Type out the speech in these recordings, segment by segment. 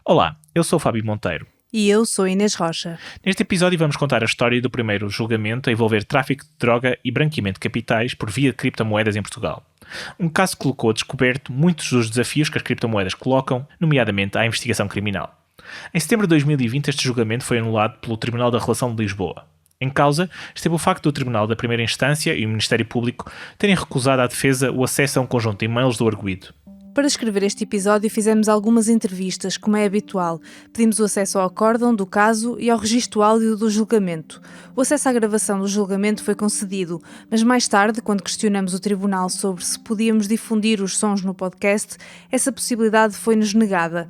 Olá, eu sou o Fábio Monteiro. E eu sou Inês Rocha. Neste episódio vamos contar a história do primeiro julgamento a envolver tráfico de droga e branqueamento de capitais por via de criptomoedas em Portugal. Um caso que colocou a descoberto muitos dos desafios que as criptomoedas colocam, nomeadamente à investigação criminal. Em setembro de 2020 este julgamento foi anulado pelo Tribunal da Relação de Lisboa. Em causa esteve o facto do Tribunal da Primeira Instância e o Ministério Público terem recusado à defesa o acesso a um conjunto de e-mails do arguido. Para escrever este episódio fizemos algumas entrevistas, como é habitual. Pedimos o acesso ao acórdão do caso e ao registro áudio do julgamento. O acesso à gravação do julgamento foi concedido, mas mais tarde, quando questionamos o tribunal sobre se podíamos difundir os sons no podcast, essa possibilidade foi-nos negada.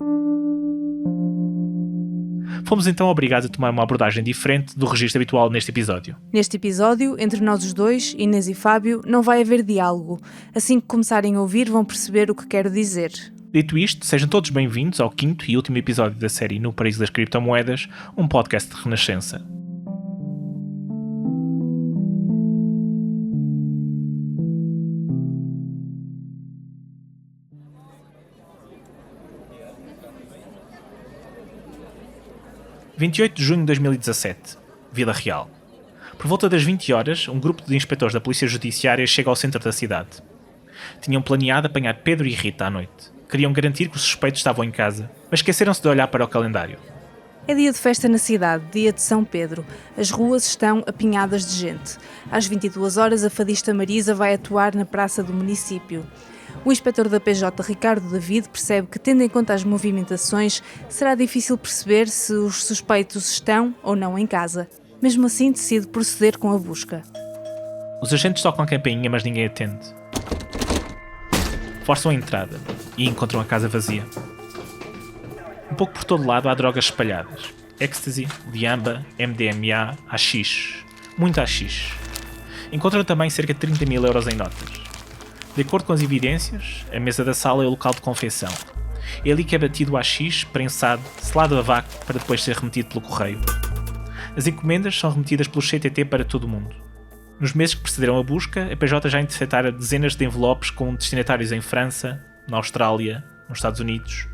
Fomos então obrigados a tomar uma abordagem diferente do registro habitual neste episódio. Neste episódio, entre nós os dois, Inês e Fábio, não vai haver diálogo. Assim que começarem a ouvir, vão perceber o que quero dizer. Dito isto, sejam todos bem-vindos ao quinto e último episódio da série No Paraíso das Criptomoedas, um podcast de renascença. – 28 de junho de 2017, Vila Real. Por volta das 20 horas, um grupo de inspectores da Polícia Judiciária chega ao centro da cidade. Tinham planeado apanhar Pedro e Rita à noite. Queriam garantir que os suspeitos estavam em casa, mas esqueceram-se de olhar para o calendário. É dia de festa na cidade, dia de São Pedro. As ruas estão apinhadas de gente. Às 22 horas, a fadista Marisa vai atuar na praça do município. O inspetor da PJ, Ricardo David, percebe que, tendo em conta as movimentações, será difícil perceber se os suspeitos estão ou não em casa. Mesmo assim, decide proceder com a busca. Os agentes tocam a campainha, mas ninguém atende. Forçam a entrada e encontram a casa vazia. Um pouco por todo lado há drogas espalhadas. Ecstasy, diamba, MDMA, haxixe. Muito haxixe. Encontram também cerca de 30 mil euros em notas. De acordo com as evidências, a mesa da sala é o local de confecção. É ali que é batido o haxixe, prensado, selado a vácuo para depois ser remetido pelo correio. As encomendas são remetidas pelo CTT para todo o mundo. Nos meses que precederam a busca, a PJ já interceptara dezenas de envelopes com destinatários em França, na Austrália, nos Estados Unidos,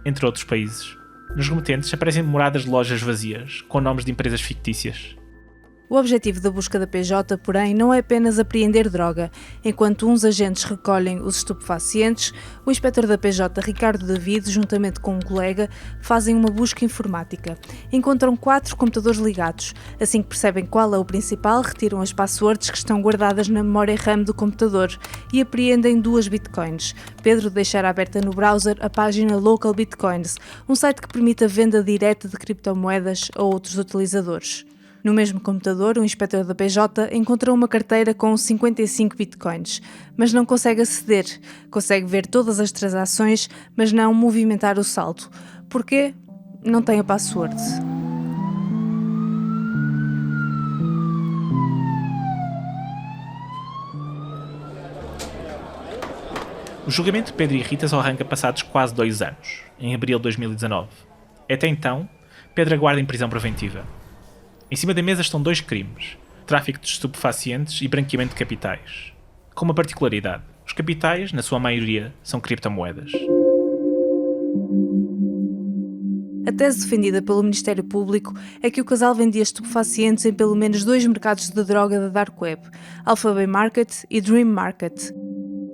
entre outros países. Nos remetentes aparecem moradas de lojas vazias, com nomes de empresas fictícias. O objetivo da busca da PJ, porém, não é apenas apreender droga. Enquanto uns agentes recolhem os estupefacientes, o inspetor da PJ, Ricardo David, juntamente com um colega, fazem uma busca informática. Encontram 4 computadores ligados. Assim que percebem qual é o principal, retiram as passwords que estão guardadas na memória RAM do computador e apreendem 2 bitcoins. Pedro deixará aberta no browser a página Local Bitcoins, um site que permite a venda direta de criptomoedas a outros utilizadores. No mesmo computador, o inspetor da PJ encontrou uma carteira com 55 bitcoins, mas não consegue aceder. Consegue ver todas as transações, mas não movimentar o saldo. Porquê? Não tem a password. O julgamento de Pedro e Rita só arranca passados quase 2 anos, em abril de 2019. Até então, Pedro aguarda em prisão preventiva. Em cima da mesa estão 2 crimes: tráfico de estupefacientes e branqueamento de capitais. Com uma particularidade: os capitais, na sua maioria, são criptomoedas. A tese defendida pelo Ministério Público é que o casal vendia estupefacientes em pelo menos 2 mercados de droga da Dark Web, Alphabet Market e Dream Market.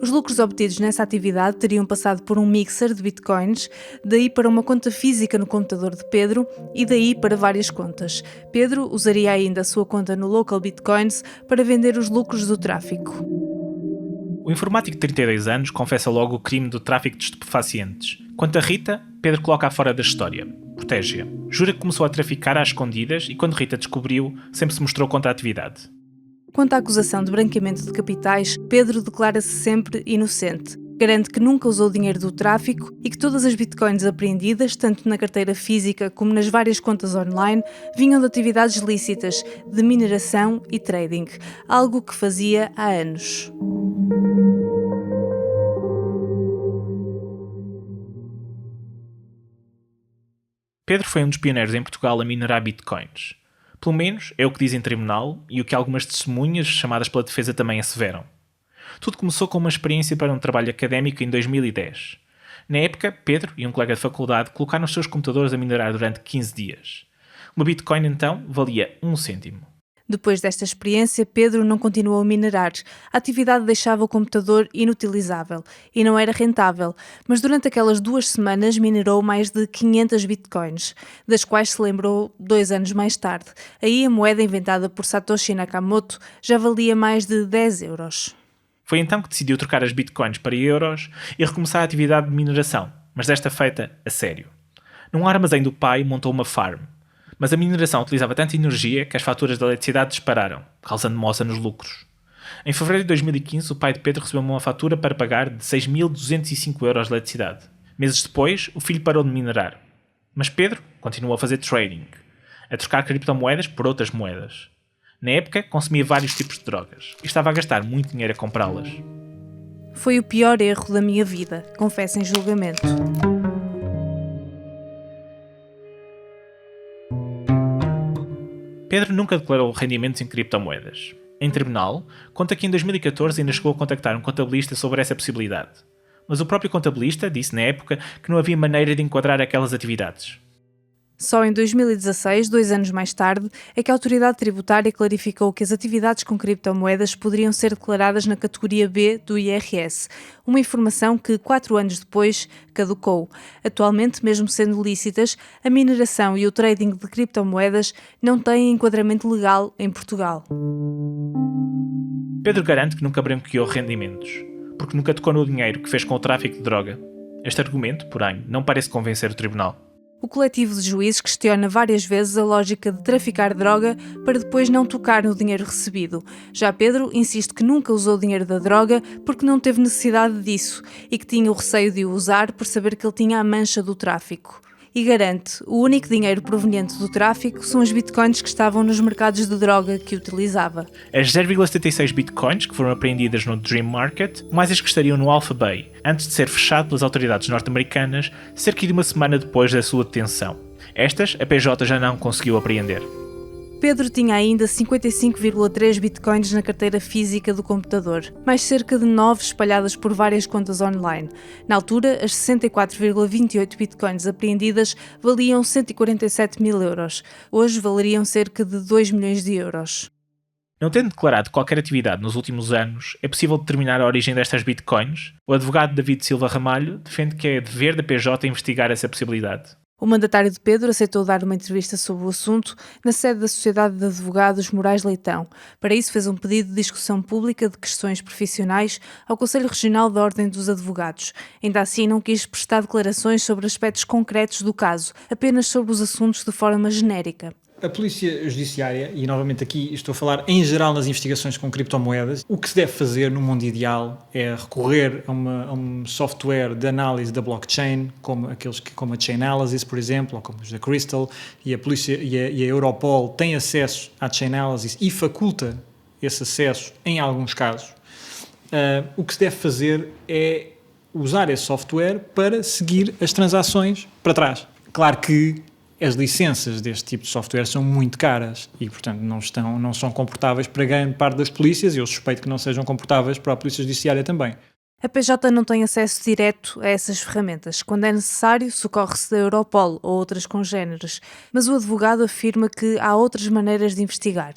Os lucros obtidos nessa atividade teriam passado por um mixer de bitcoins, daí para uma conta física no computador de Pedro e daí para várias contas. Pedro usaria ainda a sua conta no Local Bitcoins para vender os lucros do tráfico. O informático de 32 anos confessa logo o crime do tráfico de estupefacientes. Quanto a Rita, Pedro coloca-a fora da história. Protege-a. Jura que começou a traficar às escondidas e quando Rita descobriu, sempre se mostrou contra a atividade. Quanto à acusação de branqueamento de capitais, Pedro declara-se sempre inocente. Garante que nunca usou dinheiro do tráfico e que todas as bitcoins apreendidas, tanto na carteira física como nas várias contas online, vinham de atividades lícitas, de mineração e trading, algo que fazia há anos. Pedro foi um dos pioneiros em Portugal a minerar bitcoins. Pelo menos é o que diz em tribunal e o que algumas testemunhas chamadas pela defesa também asseveram. Tudo começou com uma experiência para um trabalho académico em 2010. Na época, Pedro e um colega de faculdade colocaram os seus computadores a minerar durante 15 dias. Uma Bitcoin, então, valia 1 cêntimo. Depois desta experiência, Pedro não continuou a minerar. A atividade deixava o computador inutilizável e não era rentável, mas durante aquelas 2 semanas minerou mais de 500 bitcoins, das quais se lembrou 2 anos mais tarde. Aí a moeda inventada por Satoshi Nakamoto já valia mais de 10 euros. Foi então que decidiu trocar as bitcoins para euros e recomeçar a atividade de mineração, mas desta feita a sério. Num armazém do pai montou uma farm, mas a mineração utilizava tanta energia que as faturas da eletricidade dispararam, causando moça nos lucros. Em fevereiro de 2015, o pai de Pedro recebeu uma fatura para pagar de 6.205 euros de eletricidade. Meses depois, o filho parou de minerar. Mas Pedro continuou a fazer trading, a trocar criptomoedas por outras moedas. Na época, consumia vários tipos de drogas e estava a gastar muito dinheiro a comprá-las. Foi o pior erro da minha vida, confesso em julgamento. Pedro nunca declarou rendimentos em criptomoedas. Em tribunal, conta que em 2014 ainda chegou a contactar um contabilista sobre essa possibilidade. Mas o próprio contabilista disse na época que não havia maneira de enquadrar aquelas atividades. Só em 2016, 2 anos mais tarde, é que a autoridade tributária clarificou que as atividades com criptomoedas poderiam ser declaradas na categoria B do IRS, uma informação que, 4 anos depois, caducou. Atualmente, mesmo sendo lícitas, a mineração e o trading de criptomoedas não têm enquadramento legal em Portugal. Pedro garante que nunca branqueou rendimentos, porque nunca tocou no dinheiro que fez com o tráfico de droga. Este argumento, porém, não parece convencer o tribunal. O coletivo de juízes questiona várias vezes a lógica de traficar droga para depois não tocar no dinheiro recebido. Já Pedro insiste que nunca usou o dinheiro da droga porque não teve necessidade disso e que tinha o receio de o usar por saber que ele tinha a mancha do tráfico. E garante, o único dinheiro proveniente do tráfico são os bitcoins que estavam nos mercados de droga que utilizava. As 0,76 bitcoins que foram apreendidas no Dream Market, mais as que estariam no Alpha Bay, antes de ser fechado pelas autoridades norte-americanas, cerca de uma semana depois da sua detenção. Estas, a PJ já não conseguiu apreender. Pedro tinha ainda 55,3 bitcoins na carteira física do computador, mais cerca de 9 espalhadas por várias contas online. Na altura, as 64,28 bitcoins apreendidas valiam 147 mil euros. Hoje valeriam cerca de 2 milhões de euros. Não tendo declarado qualquer atividade nos últimos anos, é possível determinar a origem destas bitcoins? O advogado David Silva Ramalho defende que é dever da PJ investigar essa possibilidade. O mandatário de Pedro aceitou dar uma entrevista sobre o assunto na sede da Sociedade de Advogados Moraes Leitão. Para isso fez um pedido de discussão pública de questões profissionais ao Conselho Regional da Ordem dos Advogados. Ainda assim não quis prestar declarações sobre aspectos concretos do caso, apenas sobre os assuntos de forma genérica. A Polícia Judiciária, e novamente aqui estou a falar em geral nas investigações com criptomoedas, o que se deve fazer no mundo ideal é recorrer a um software de análise da blockchain, como a Chainalysis, por exemplo, ou como os da Crystal, e a Polícia e a Europol têm acesso à Chainalysis e faculta esse acesso em alguns casos. O que se deve fazer é usar esse software para seguir as transações para trás. Claro que as licenças deste tipo de software são muito caras e, portanto, não são comportáveis para grande parte das polícias e eu suspeito que não sejam comportáveis para a Polícia Judiciária também. A PJ não tem acesso direto a essas ferramentas. Quando é necessário, socorre-se da Europol ou outras congêneres, mas o advogado afirma que há outras maneiras de investigar.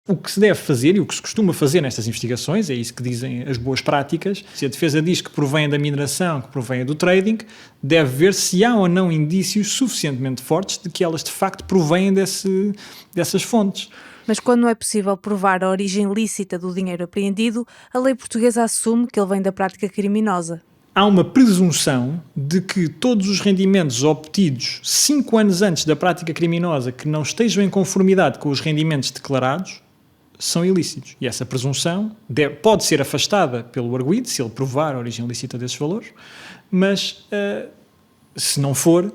O que se deve fazer e o que se costuma fazer nestas investigações, é isso que dizem as boas práticas, se a defesa diz que provém da mineração, que provém do trading, deve ver se há ou não indícios suficientemente fortes de que elas de facto provêm dessas fontes. Mas quando não é possível provar a origem lícita do dinheiro apreendido, a lei portuguesa assume que ele vem da prática criminosa. Há uma presunção de que todos os rendimentos obtidos 5 anos antes da prática criminosa que não estejam em conformidade com os rendimentos declarados são ilícitos. E essa presunção pode ser afastada pelo arguido, se ele provar a origem lícita desses valores, mas se não for,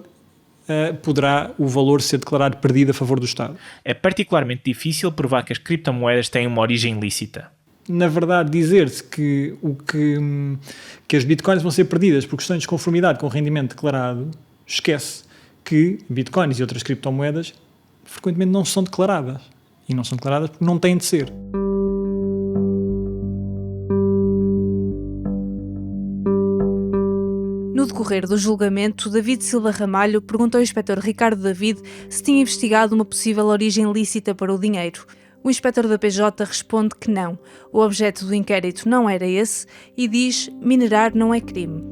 poderá o valor ser declarado perdido a favor do Estado. É particularmente difícil provar que as criptomoedas têm uma origem lícita. Na verdade, dizer-se que as bitcoins vão ser perdidas por questões de desconformidade com o rendimento declarado, esquece que bitcoins e outras criptomoedas frequentemente não são declaradas. E não são declaradas porque não têm de ser. No decorrer do julgamento, David Silva Ramalho perguntou ao inspetor Ricardo David se tinha investigado uma possível origem lícita para o dinheiro. O inspetor da PJ responde que não. O objeto do inquérito não era esse e diz: minerar não é crime.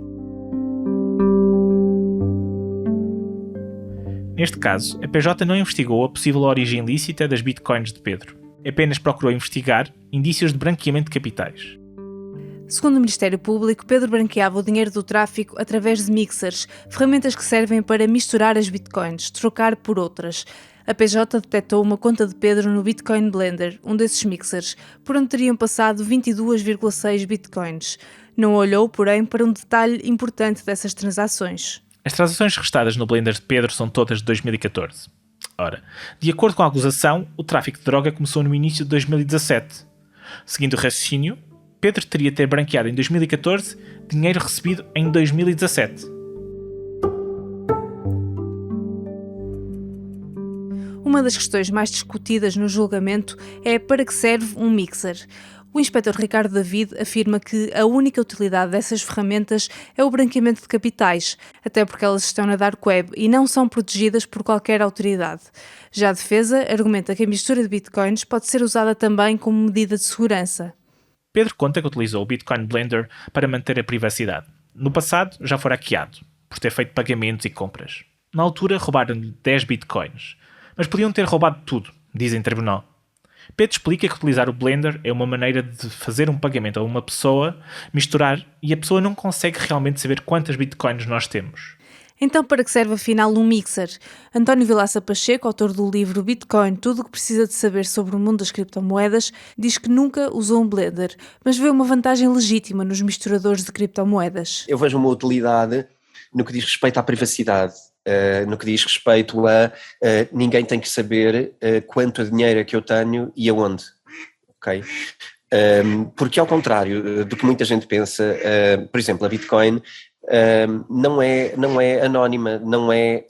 Neste caso, a PJ não investigou a possível origem lícita das bitcoins de Pedro. Apenas procurou investigar indícios de branqueamento de capitais. Segundo o Ministério Público, Pedro branqueava o dinheiro do tráfico através de mixers, ferramentas que servem para misturar as bitcoins, trocar por outras. A PJ detectou uma conta de Pedro no Bitcoin Blender, um desses mixers, por onde teriam passado 22,6 bitcoins. Não olhou, porém, para um detalhe importante dessas transações. As transações registadas no Blender de Pedro são todas de 2014. Ora, de acordo com a acusação, o tráfico de droga começou no início de 2017. Seguindo o raciocínio, Pedro teria ter branqueado em 2014 dinheiro recebido em 2017. Uma das questões mais discutidas no julgamento é para que serve um mixer. O inspetor Ricardo David afirma que a única utilidade dessas ferramentas é o branqueamento de capitais, até porque elas estão na Dark Web e não são protegidas por qualquer autoridade. Já a defesa argumenta que a mistura de bitcoins pode ser usada também como medida de segurança. Pedro conta que utilizou o Bitcoin Blender para manter a privacidade. No passado, já fora hackeado, por ter feito pagamentos e compras. Na altura, roubaram-lhe 10 bitcoins. Mas podiam ter roubado tudo, diz em tribunal. Pedro explica que utilizar o Blender é uma maneira de fazer um pagamento a uma pessoa, misturar, e a pessoa não consegue realmente saber quantas bitcoins nós temos. Então, para que serve afinal um mixer? António Vilaça Pacheco, autor do livro Bitcoin, tudo o que precisa de saber sobre o mundo das criptomoedas, diz que nunca usou um Blender, mas vê uma vantagem legítima nos misturadores de criptomoedas. Eu vejo uma utilidade no que diz respeito à privacidade, no que diz respeito a ninguém tem que saber quanto dinheiro é que eu tenho e aonde, ok? Porque ao contrário do que muita gente pensa, por exemplo, a Bitcoin não é anónima, não é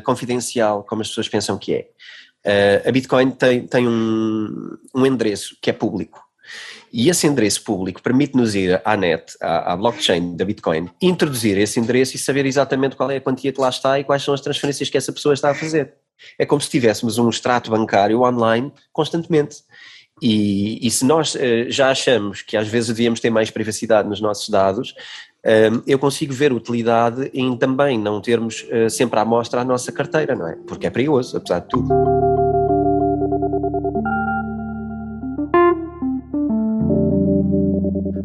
confidencial como as pessoas pensam que é. A Bitcoin tem um endereço que é público e esse endereço público permite-nos ir à net, à blockchain da Bitcoin, introduzir esse endereço e saber exatamente qual é a quantia que lá está e quais são as transferências que essa pessoa está a fazer. É como se tivéssemos um extrato bancário online constantemente. E se nós já achamos que às vezes devíamos ter mais privacidade nos nossos dados, eu consigo ver utilidade em também não termos sempre à mostra a nossa carteira, não é? Porque é perigoso, apesar de tudo.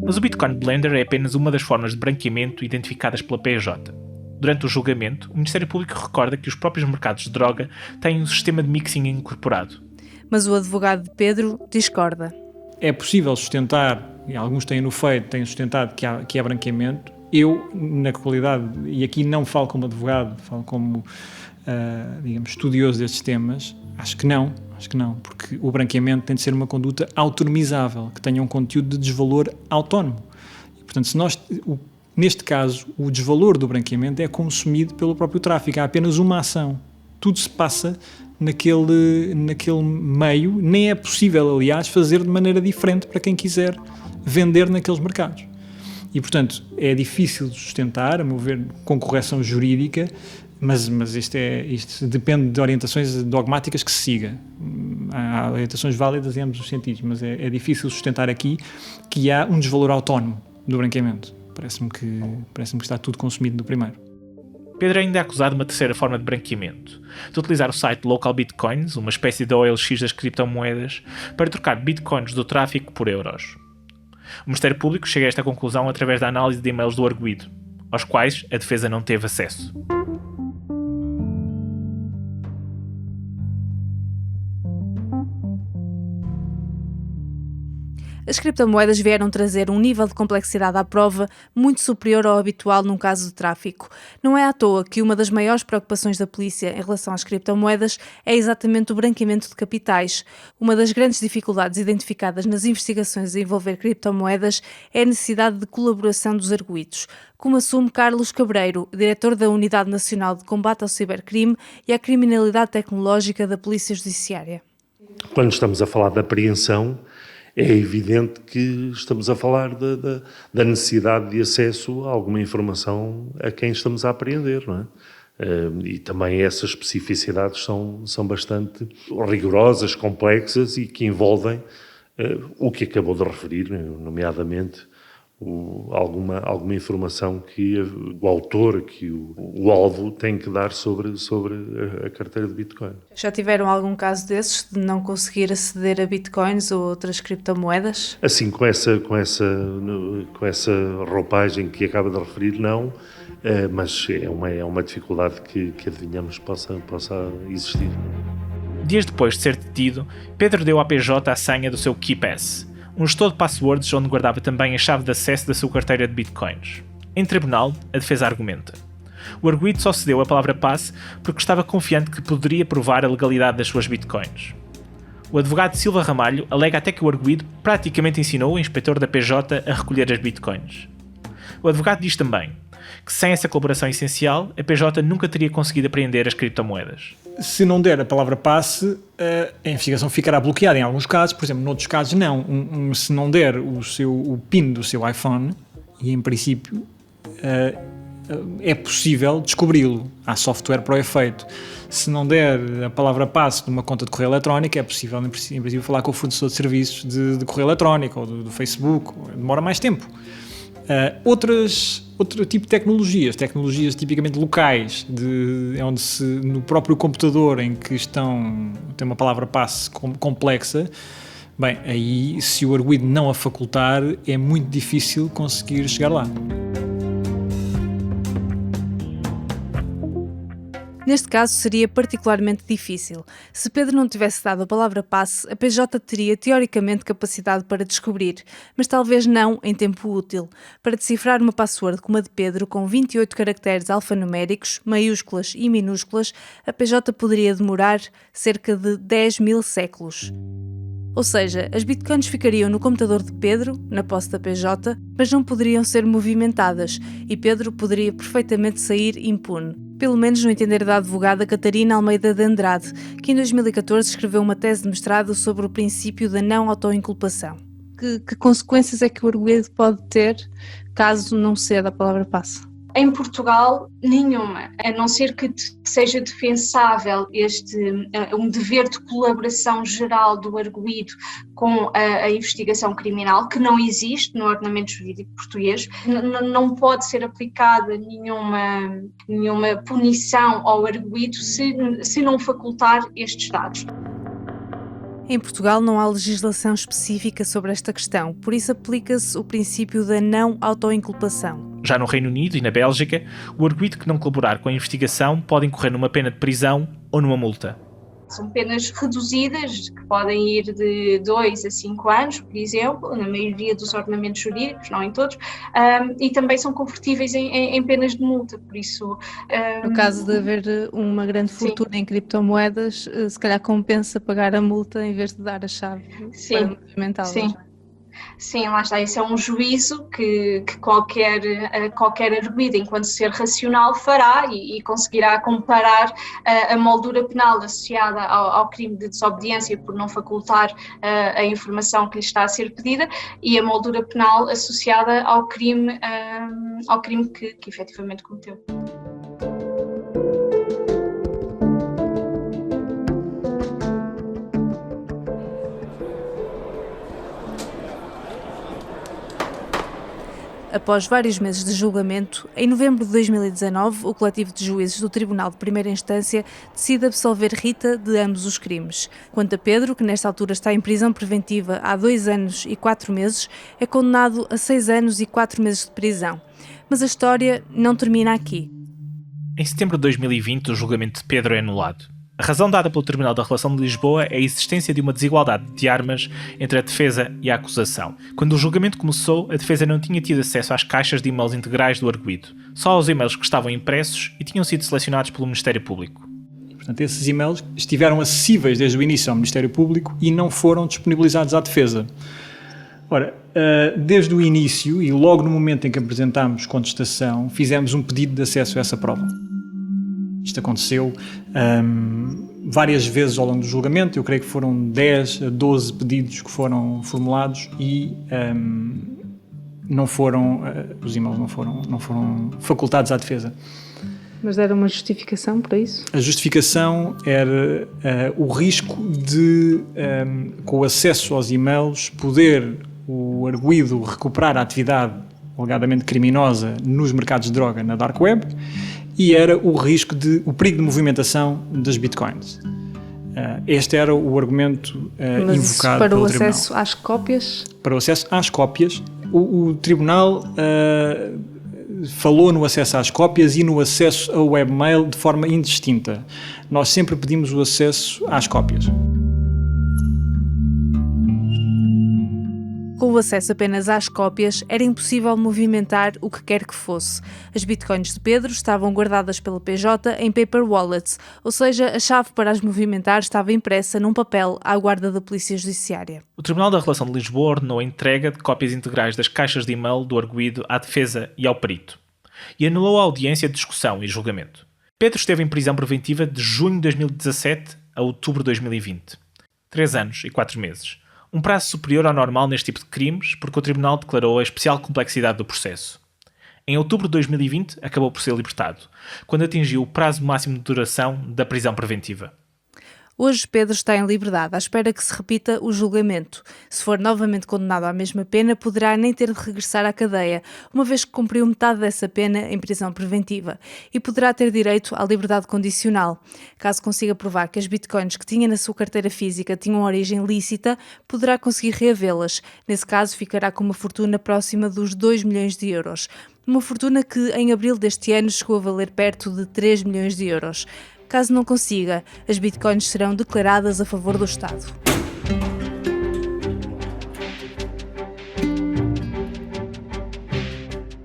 Mas o Bitcoin Blender é apenas uma das formas de branqueamento identificadas pela PJ. Durante o julgamento, o Ministério Público recorda que os próprios mercados de droga têm um sistema de mixing incorporado. Mas o advogado de Pedro discorda. É possível sustentar, e alguns têm-no feito, têm sustentado que há branqueamento. Eu, na qualidade, e aqui não falo como advogado, falo como, digamos, estudioso destes temas, acho que não, porque o branqueamento tem de ser uma conduta autonomizável, que tenha um conteúdo de desvalor autónomo. E, portanto, neste caso, o desvalor do branqueamento é consumido pelo próprio tráfico, há apenas uma ação. Tudo se passa naquele meio, nem é possível, aliás, fazer de maneira diferente para quem quiser vender naqueles mercados. E, portanto, é difícil de sustentar, a meu ver, com correção jurídica, mas isto depende de orientações dogmáticas que se siga. Há orientações válidas em ambos os sentidos, mas é difícil sustentar aqui que há um desvalor autónomo do branqueamento. Parece-me que está tudo consumido no primeiro. Pedro ainda é acusado de uma terceira forma de branqueamento, de utilizar o site Local Bitcoins, uma espécie de OLX das criptomoedas, para trocar bitcoins do tráfico por euros. O Ministério Público chega a esta conclusão através da análise de e-mails do arguido, aos quais a defesa não teve acesso. As criptomoedas vieram trazer um nível de complexidade à prova muito superior ao habitual num caso de tráfico. Não é à toa que uma das maiores preocupações da polícia em relação às criptomoedas é exatamente o branqueamento de capitais. Uma das grandes dificuldades identificadas nas investigações a envolver criptomoedas é a necessidade de colaboração dos arguidos, como assume Carlos Cabreiro, diretor da Unidade Nacional de Combate ao Cibercrime e à Criminalidade Tecnológica da Polícia Judiciária. Quando estamos a falar de apreensão, é evidente que estamos a falar da necessidade de acesso a alguma informação a quem estamos a apreender, não é? E também essas especificidades são bastante rigorosas, complexas e que envolvem o que acabou de referir, nomeadamente alguma informação que o autor, que o alvo tem que dar sobre a carteira de Bitcoin. Já tiveram algum caso desses de não conseguir aceder a Bitcoins ou outras criptomoedas? Assim, com essa roupagem que acaba de referir, não, mas é uma dificuldade que adivinhamos possa existir. Dias depois de ser detido, Pedro deu à PJ a senha do seu KeePass, um gestor de passwords onde guardava também a chave de acesso da sua carteira de bitcoins. Em tribunal, a defesa argumenta. O arguido só cedeu a palavra passe porque estava confiante que poderia provar a legalidade das suas bitcoins. O advogado Silva Ramalho alega até que o arguido praticamente ensinou o inspetor da PJ a recolher as bitcoins. O advogado diz também que sem essa colaboração essencial, a PJ nunca teria conseguido apreender as criptomoedas. Se não der a palavra passe, a investigação ficará bloqueada em alguns casos, por exemplo, noutros casos não. Se não der o PIN do seu iPhone, e em princípio é possível descobri-lo. Há software para o efeito. Se não der a palavra passe de uma conta de correio eletrónico, é possível, em princípio, falar com o fornecedor de serviços de correio eletrónico ou do Facebook. Demora mais tempo. Outro tipo de tecnologias tipicamente locais, onde no próprio computador em que tem uma palavra passe complexa, bem, aí se o arguido não a facultar, é muito difícil conseguir chegar lá. Neste caso seria particularmente difícil. Se Pedro não tivesse dado a palavra passe, a PJ teria teoricamente capacidade para descobrir, mas talvez não em tempo útil. Para decifrar uma password como a de Pedro, com 28 caracteres alfanuméricos, maiúsculas e minúsculas, a PJ poderia demorar cerca de 10.000 séculos. Ou seja, as bitcoins ficariam no computador de Pedro, na posse da PJ, mas não poderiam ser movimentadas e Pedro poderia perfeitamente sair impune. Pelo menos no entender da advogada Catarina Almeida de Andrade, que em 2014 escreveu uma tese de mestrado sobre o princípio da não autoinculpação. Que consequências é que o arguido pode ter caso não ceda a palavra passe? Em Portugal, nenhuma, a não ser que seja defensável um dever de colaboração geral do arguido com a investigação criminal, que não existe no ordenamento jurídico português. Não pode ser aplicada nenhuma punição ao arguido se não facultar estes dados. Em Portugal não há legislação específica sobre esta questão, por isso aplica-se o princípio da não autoinculpação. Já no Reino Unido e na Bélgica, o arguido que não colaborar com a investigação pode incorrer numa pena de prisão ou numa multa. São penas reduzidas, que podem ir de 2 a 5 anos, por exemplo, na maioria dos ordenamentos jurídicos, não em todos, e também são convertíveis em penas de multa, por isso... No caso de haver uma grande fortuna em criptomoedas, se calhar compensa pagar a multa em vez de dar a chave para movimentá-las. Sim, lá está. Esse é um juízo que qualquer arguido, enquanto ser racional, fará e conseguirá comparar a moldura penal associada ao crime de desobediência por não facultar a informação que lhe está a ser pedida e a moldura penal associada ao crime que efetivamente cometeu. Após vários meses de julgamento, em novembro de 2019, o coletivo de juízes do Tribunal de Primeira Instância decide absolver Rita de ambos os crimes. Quanto a Pedro, que nesta altura está em prisão preventiva há 2 anos e 4 meses, é condenado a 6 anos e 4 meses de prisão. Mas a história não termina aqui. Em setembro de 2020, o julgamento de Pedro é anulado. A razão dada pelo Tribunal da Relação de Lisboa é a existência de uma desigualdade de armas entre a defesa e a acusação. Quando o julgamento começou, a defesa não tinha tido acesso às caixas de e-mails integrais do arguido, só aos e-mails que estavam impressos e tinham sido selecionados pelo Ministério Público. Portanto, esses e-mails estiveram acessíveis desde o início ao Ministério Público e não foram disponibilizados à defesa. Ora, desde o início e logo no momento em que apresentámos contestação, fizemos um pedido de acesso a essa prova. Isto aconteceu várias vezes ao longo do julgamento. Eu creio que foram 10 a 12 pedidos que foram formulados e não foram, os e-mails não foram facultados à defesa. Mas deram uma justificação para isso? A justificação era o risco de, com o acesso aos e-mails, poder o arguido recuperar a atividade alegadamente criminosa nos mercados de droga na Dark Web, e era o perigo de movimentação das bitcoins. Este era o argumento invocado para pelo o tribunal. acesso às cópias? Para o acesso às cópias, o tribunal falou no acesso às cópias e no acesso ao webmail de forma indistinta. Nós sempre pedimos o acesso às cópias. Com o acesso apenas às cópias, era impossível movimentar o que quer que fosse. As bitcoins de Pedro estavam guardadas pela PJ em paper wallets, ou seja, a chave para as movimentar estava impressa num papel à guarda da Polícia Judiciária. O Tribunal da Relação de Lisboa ordenou a entrega de cópias integrais das caixas de e-mail do arguido à defesa e ao perito, e anulou a audiência de discussão e julgamento. Pedro esteve em prisão preventiva de junho de 2017 a outubro de 2020. 3 anos e 4 meses. Um prazo superior ao normal neste tipo de crimes, porque o Tribunal declarou a especial complexidade do processo. Em outubro de 2020, acabou por ser libertado, quando atingiu o prazo máximo de duração da prisão preventiva. Hoje Pedro está em liberdade, à espera que se repita o julgamento. Se for novamente condenado à mesma pena, poderá nem ter de regressar à cadeia, uma vez que cumpriu metade dessa pena em prisão preventiva, e poderá ter direito à liberdade condicional. Caso consiga provar que as bitcoins que tinha na sua carteira física tinham origem lícita, poderá conseguir reavê-las. Nesse caso, ficará com uma fortuna próxima dos 2 milhões de euros. Uma fortuna que, em abril deste ano, chegou a valer perto de 3 milhões de euros. Caso não consiga, as bitcoins serão declaradas a favor do Estado.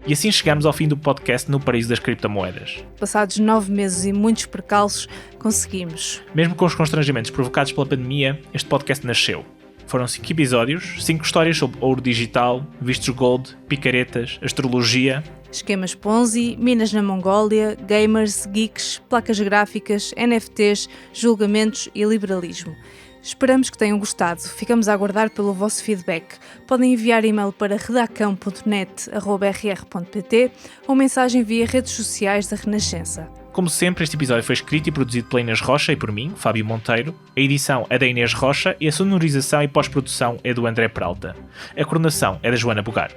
E assim chegamos ao fim do podcast no Paraíso das Criptomoedas. Passados 9 meses e muitos percalços, conseguimos. Mesmo com os constrangimentos provocados pela pandemia, este podcast nasceu. Foram 5 episódios, 5 histórias sobre ouro digital, vistos gold, picaretas, astrologia, esquemas Ponzi, minas na Mongólia, gamers, geeks, placas gráficas, NFTs, julgamentos e liberalismo. Esperamos que tenham gostado. Ficamos a aguardar pelo vosso feedback. Podem enviar e-mail para redacão.net@rr.pt ou mensagem via redes sociais da Renascença. Como sempre, este episódio foi escrito e produzido pela Inês Rocha e por mim, Fábio Monteiro. A edição é da Inês Rocha e a sonorização e pós-produção é do André Peralta. A coordenação é da Joana Bugar.